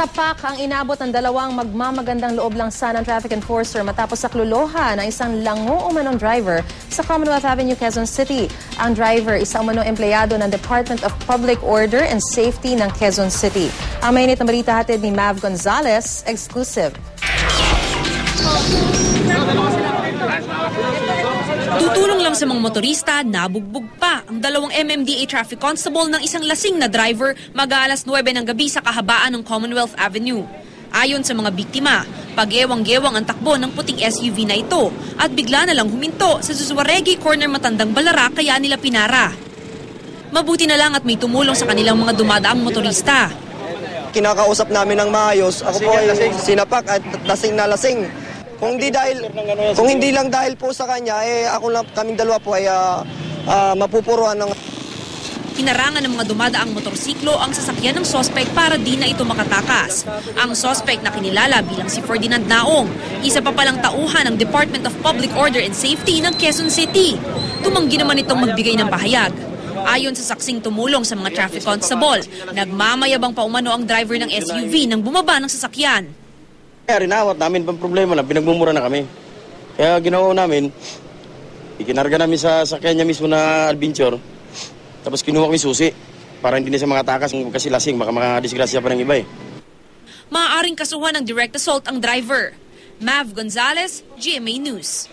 Sapak ang inabot ng dalawang magmamagandang loob lang sana ng traffic enforcer matapos sakloloha ng isang lango umanong driver sa Commonwealth Avenue, Quezon City. Ang driver, isang umanong empleyado ng Department of Public Order and Safety ng Quezon City. Ang mainit na balita hatid ni Mav Gonzalez, exclusive. Tutulong lang sa mga motorista, nabugbog pa ang dalawang MMDA traffic constable ng isang lasing na driver mag-aalas 9 ng gabi sa kahabaan ng Commonwealth Avenue. Ayon sa mga biktima, pag-ewang-gewang ang takbo ng puting SUV na ito at bigla na lang huminto sa Zuzuaregi Corner Matandang Balara kaya nila pinara. Mabuti na lang at may tumulong sa kanilang mga dumadaang motorista. Kinakausap namin ng maayos. Ako po ay sinapak at lasing na lasing. Kung hindi lang dahil po sa kanya, ako lang, kaming dalawa po ay mapupuruan ng... Hinarangan ng mga dumadaang motorsiklo ang sasakyan ng sospek para di na ito makatakas. Ang sospek na kinilala bilang si Ferdinand Naong, isa pa palang tauhan ng Department of Public Order and Safety ng Quezon City. Tumanggi naman itong magbigay ng pahayag. Ayon sa saksing tumulong sa mga traffic constable, nagmamayabang pa umano ang driver ng SUV nang bumaba ng sasakyan. Kaya rinawat namin pang problema na pinagmumura na kami. Kaya ginawa namin, ikinarga namin sa sakyan niya mismo na adventure, tapos kinuha kami susi para hindi na siya makatakas kasi lasing, baka makadisgrasya pa ng iba eh. Maaaring kasuhan ng direct assault ang driver. Mav Gonzalez, GMA News.